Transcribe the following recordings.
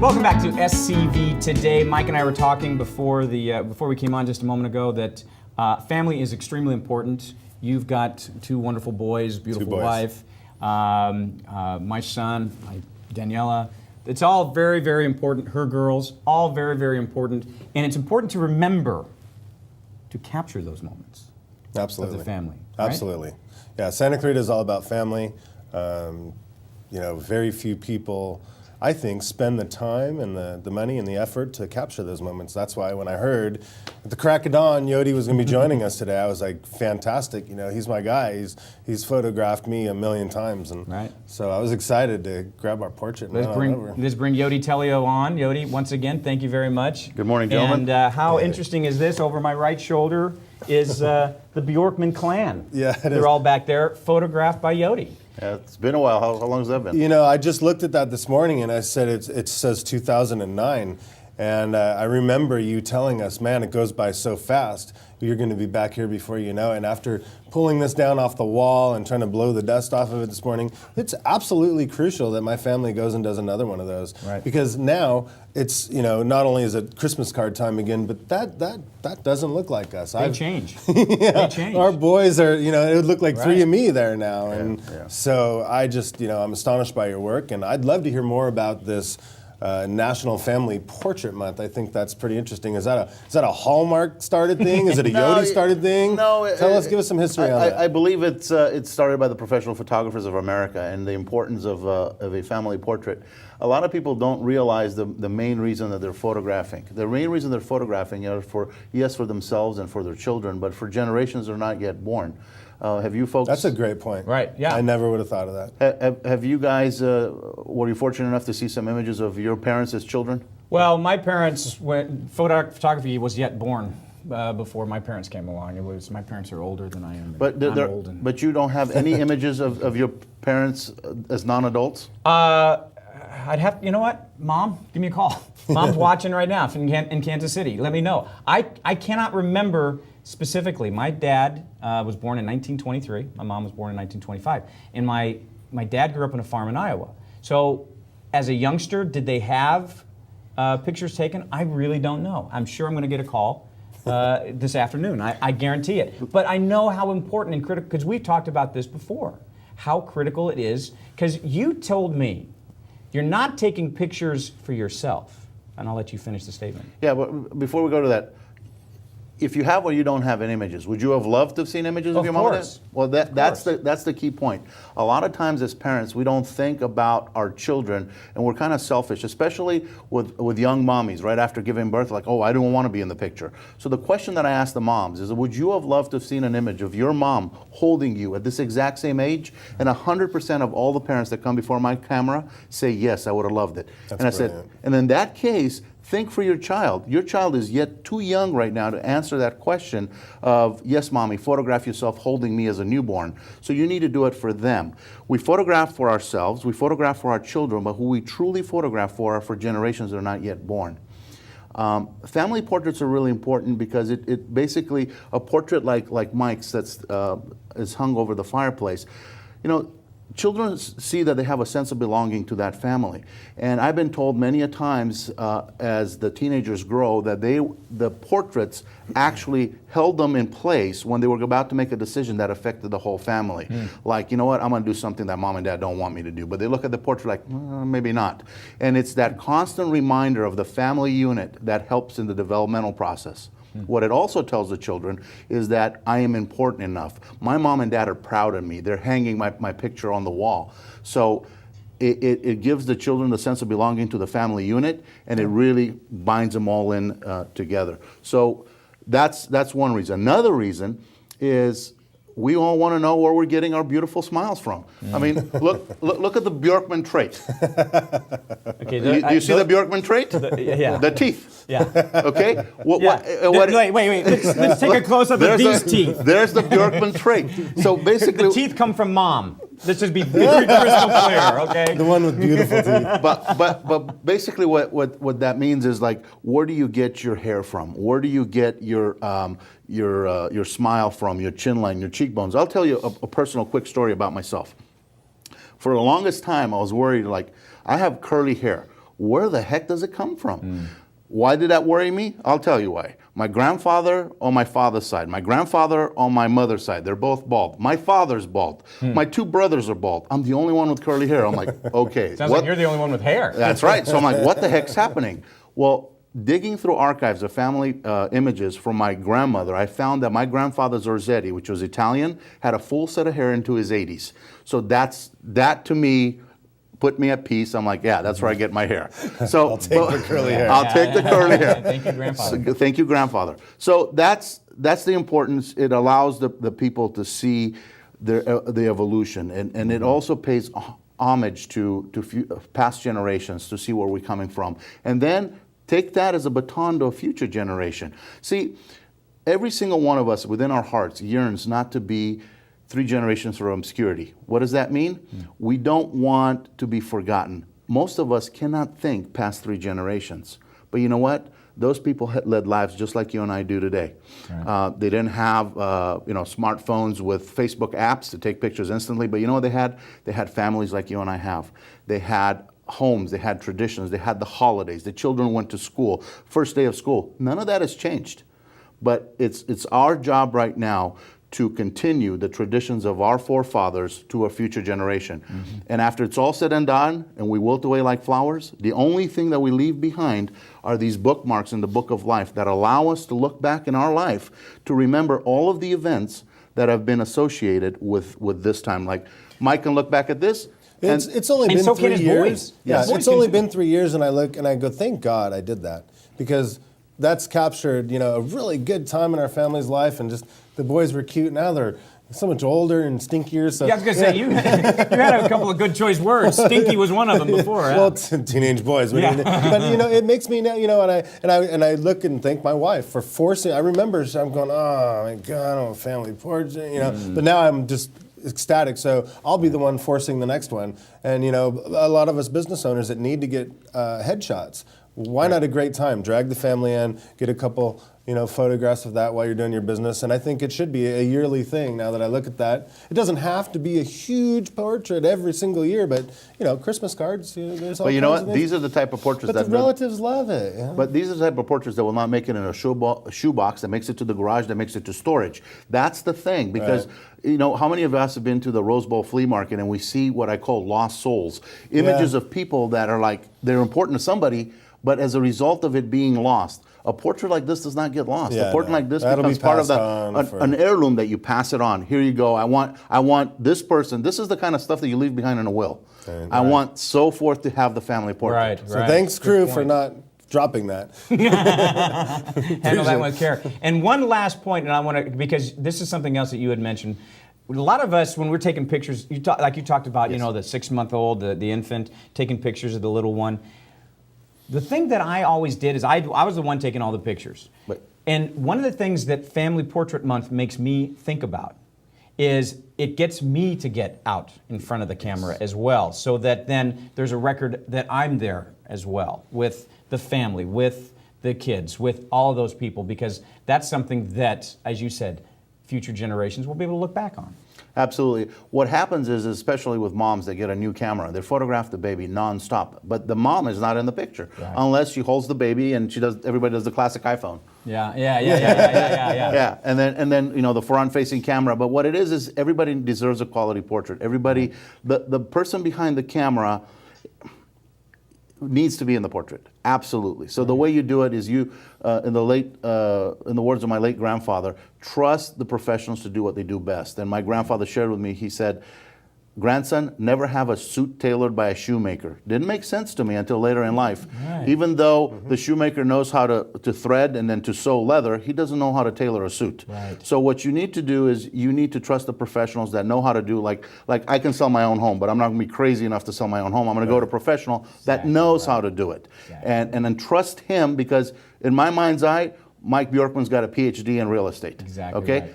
Welcome back to SCV Today. Mike and I were talking before we came on just a moment ago that family is extremely important. You've got two wonderful boys, beautiful wife, my son, Daniela. It's all very, very important. Her girls, all very, very important. And it's important to remember to capture those moments. Absolutely. Of the family. Right? Absolutely. Yeah, Santa Clarita is all about family. Very few people, I think, spend the time and the money and the effort to capture those moments. That's why when I heard at the crack of dawn Yoti was going to be joining us today, I was like, fantastic. He's my guy. He's photographed me a million times, and so I was excited to grab our portrait. Let's bring Yoti Tello on. Yoti, once again, thank you very much. Good morning, gentlemen. And how interesting is this? Over my right shoulder is the Bjorkman clan. Yeah, they're all back there, photographed by Yoti. Yeah, it's been a while. How long has that been? I just looked at that this morning and I said it says 2009. And I remember you telling us, man, it goes by so fast. You're going to be back here before you know it. And after pulling this down off the wall and trying to blow the dust off of it this morning, it's absolutely crucial that my family goes and does another one of those. Right. Because now it's, not only is it Christmas card time again, but that doesn't look like us. They change. Yeah, they change. Our boys are, it would look like three of me there now. Yeah, and yeah. so I just, I'm astonished by your work. And I'd love to hear more about this National Family Portrait Month. I think that's pretty interesting. Is that a Hallmark started thing? Is it a Yoti started thing? No. Give us some history on that. I believe it started by the Professional Photographers of America and the importance of a family portrait. A lot of people don't realize the main reason that they're photographing. The main reason they're photographing is for themselves and for their children, but for generations that are not yet born. Have you folks? That's a great point. Right, yeah. I never would have thought of that. Have you guys, were you fortunate enough to see some images of your parents as children? Well, my parents, photography was yet born before my parents came along. My parents are older than I am. But you don't have any images of your parents as non-adults? I'd have, you know what? Mom, give me a call. Mom's watching right now in Kansas City. Let me know. I cannot remember specifically. My dad was born in 1923. My mom was born in 1925. And my dad grew up on a farm in Iowa. So as a youngster, did they have pictures taken? I really don't know. I'm sure I'm going to get a call this afternoon. I guarantee it. But I know how important and critical, because we've talked about this before, how critical it is. Because you told me you're not taking pictures for yourself. And I'll let you finish the statement. Yeah, but before we go to that, if you have or you don't have any images, would you have loved to have seen images of your mom? Of course. Well, that's the key point. A lot of times as parents, we don't think about our children, and we're kind of selfish, especially with young mommies right after giving birth, like, oh, I don't want to be in the picture. So the question that I ask the moms is, would you have loved to have seen an image of your mom holding you at this exact same age? And 100% of all the parents that come before my camera say, yes, I would have loved it. That's and I said, and in that case, think for your child. Your child is yet too young right now to answer that question of, yes, mommy, photograph yourself holding me as a newborn. So you need to do it for them. We photograph for ourselves, we photograph for our children, but who we truly photograph for are for generations that are not yet born. Family portraits are really important because it basically, a portrait like Mike's that's is hung over the fireplace, children see that they have a sense of belonging to that family. And I've been told many a times as the teenagers grow that the portraits actually held them in place when they were about to make a decision that affected the whole family. Like, you know what, I'm going to do something that mom and dad don't want me to do. But they look at the portrait like, maybe not. And it's that constant reminder of the family unit that helps in the developmental process. What it also tells the children is that I am important enough. My mom and dad are proud of me. They're hanging my picture on the wall. So it gives the children the sense of belonging to the family unit, and it really binds them all in together. So that's one reason. Another reason is we all want to know where we're getting our beautiful smiles from. I mean, look at the Bjorkman trait. Okay, do you see the Bjorkman trait? Yeah. The teeth. Yeah. Okay. Wait. Let's take a close up of these teeth. There's the Bjorkman trait. So basically, the teeth come from mom. Let's just be very crystal clear, okay? The one with beautiful teeth. But basically, what that means is, like, where do you get your hair from? Where do you get your smile from? Your chin line, your cheekbones. I'll tell you a personal quick story about myself. For the longest time, I was worried, like, I have curly hair. Where the heck does it come from? Why did that worry me? I'll tell you why. My grandfather on my father's side, my grandfather on my mother's side, they're both bald. My father's bald. My two brothers are bald. I'm the only one with curly hair. I'm like, okay. Sounds like you're the only one with hair. That's right. So I'm like, what the heck's happening? Well, digging through archives of family images from my grandmother, I found that my grandfather Zorzetti, which was Italian, had a full set of hair into his 80s. So that to me put me at peace. I'm like, yeah, that's where I get my hair. So I'll take the curly hair. I'll take the curly hair. Thank you, grandfather. Thank you, grandfather. So that's the importance. It allows the people to see the evolution, and it also pays homage to past generations to see where we're coming from, and then take that as a baton to a future generation. See, every single one of us within our hearts yearns not to be 3 generations from obscurity. What does that mean? We don't want to be forgotten. Most of us cannot think past 3 generations. But you know what? Those people had led lives just like you and I do today. Right. They didn't have smartphones with Facebook apps to take pictures instantly, but you know what they had? They had families like you and I have. They had homes, they had traditions, they had the holidays, the children went to school, first day of school. None of that has changed. But it's our job right now to continue the traditions of our forefathers to a future generation. And after it's all said and done and we wilt away like flowers, the only thing that we leave behind are these bookmarks in the book of life that allow us to look back in our life to remember all of the events that have been associated with this time. Like Mike can look back at this. It's only been so 3 can his years. boys. Yeah, His boys it's only can- been 3 years, and I look and I go, thank God I did that, because that's captured, a really good time in our family's life, and just the boys were cute. Now they're so much older and stinkier. So Yeah, I was gonna say you had a couple of good choice words. Stinky was one of them before. Well, it's teenage boys, but it makes me now, and I look and thank my wife for forcing. I remember I'm going, oh my God, I'm a family portrait, But now I'm just ecstatic. So I'll be the one forcing the next one. And a lot of us business owners that need to get headshots. Why not a great time? Drag the family in, get a couple, photographs of that while you're doing your business. And I think it should be a yearly thing now that I look at that. It doesn't have to be a huge portrait every single year, but, Christmas cards, there's all But you know kinds what? of These are the type of portraits But that the relatives love it. Yeah. But these are the type of portraits that will not make it in a shoebox, that makes it to the garage, that makes it to storage. That's the thing, because how many of us have been to the Rose Bowl flea market and we see what I call lost souls, images of people that are like, they're important to somebody, but as a result of it being lost. A portrait like this does not get lost. A portrait like this That'll becomes be part of passed on an heirloom that you pass it on. Here you go. I want this person. This is the kind of stuff that you leave behind in a will. I want so forth to have the family portrait. Right. So thanks, crew, for not dropping that. Handle that with care. And one last point, and I want to, because this is something else that you had mentioned. A lot of us, when we're taking pictures, like you talked about, the 6-month-old, the infant, taking pictures of the little one. The thing that I always did is I was the one taking all the pictures. And one of the things that Family Portrait Month makes me think about is it gets me to get out in front of the camera as well, so that then there's a record that I'm there as well with the family, with the kids, with all of those people, because that's something that, as you said, future generations will be able to look back on. Absolutely. What happens is, especially with moms that get a new camera, they photograph the baby nonstop, but the mom is not in the picture unless she holds the baby and everybody does the classic iPhone. Yeah. Yeah, and then the front-facing camera. But what it is everybody deserves a quality portrait. Everybody, the person behind the camera needs to be in the portrait. Absolutely. So the way you do it is in the words of my late grandfather, trust the professionals to do what they do best. And my grandfather shared with me, he said, grandson, never have a suit tailored by a shoemaker. Didn't make sense to me until later in life. Right. Even though the shoemaker knows how to thread and then to sew leather, he doesn't know how to tailor a suit. Right. So what you need to do is you need to trust the professionals that know how to do, like I can sell my own home, but I'm not going to be crazy enough to sell my own home. I'm going to go to a professional that knows how to do it. And then trust him, because in my mind's eye, Mike Bjorkman's got a PhD in real estate. Exactly. Okay? Right.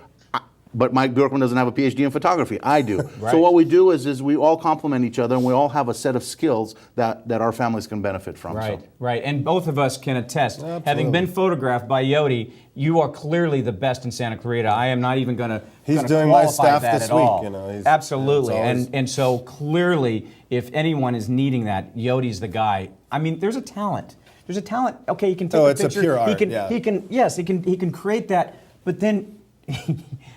But Mike Bjorkman doesn't have a PhD in photography. I do. So what we do is we all complement each other, and we all have a set of skills that our families can benefit from. Right, So. right. And both of us can attest. Absolutely. Having been photographed by Yoti, you are clearly the best in Santa Clarita. I am not even going to He's doing my qualify staff that this at week, all. you know, he's- Absolutely. it's always- And so clearly, if anyone is needing that, Yoti's the guy. I mean, there's a talent. There's a talent. Okay, he can take Oh, a it's a picture. pure he art, can, yeah. he can create that. But then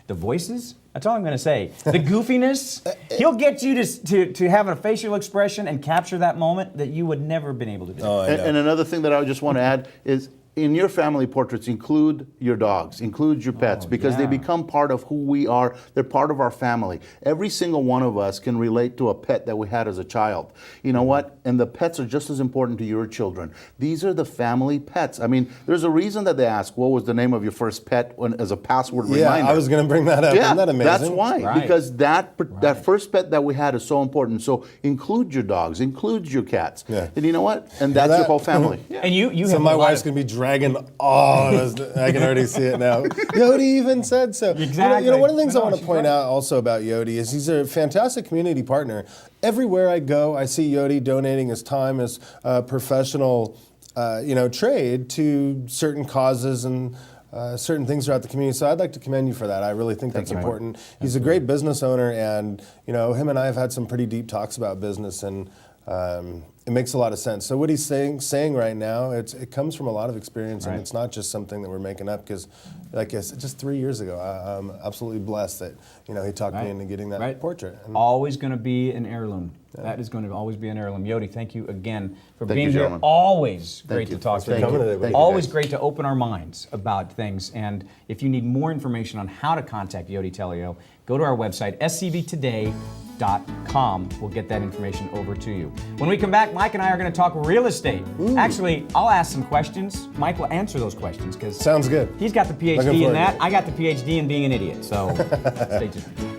the voices. That's all I'm going to say. The goofiness. He'll get you to have a facial expression and capture that moment that you would never have been able to do. Oh, I know. And another thing that I just want to add is, in your family portraits, include your dogs, include your pets, because they yeah. become part of who we are. They're part of our family. Every single one of us can relate to a pet that we had as a child. You know what? And the pets are just as important to your children. These are the family pets. I mean, there's a reason that they ask, what was the name of your first pet as a password Yeah, reminder? I was going to bring that up. Yeah, Isn't that amazing? that's why. Right. Because that first pet that we had is so important. So include your dogs, include your cats. Yeah. And you know what? And that's that? your whole family. Yeah. And you So have my a lot wife's of- going to be dragging all of us. I can already see it now. Yoti even said so. Exactly. You know, one of the things No, I want to she's point right. out also about Yoti is he's a fantastic community partner. Everywhere I go, I see Yoti donating his time, his professional, trade to certain causes and certain things throughout the community. So I'd like to commend you for that. I really think that's important. He's a great business owner, and him and I have had some pretty deep talks about business, and it makes a lot of sense. So what he's saying right now, it comes from a lot of experience, Right. and it's not just something that we're making up. Because, like I said, just 3 years ago, I'm absolutely blessed that he talked me into getting that portrait. And Always going to be an heirloom. That is going to always be an heirloom. Yoti, thank you again for Thank being you, here. gentlemen. Always great you. to talk to Thank you. you. Coming today, Thank you, Always guys. great to open our minds about things. And if you need more information on how to contact Yoti Tello, go to our website, scvtoday.com. We'll get that information over to you. When we come back, Mike and I are going to talk real estate. Actually, I'll ask some questions. Mike will answer those questions because sounds good. he's got the Looking PhD in forward to that. it. I got the PhD in being an idiot. So stay tuned.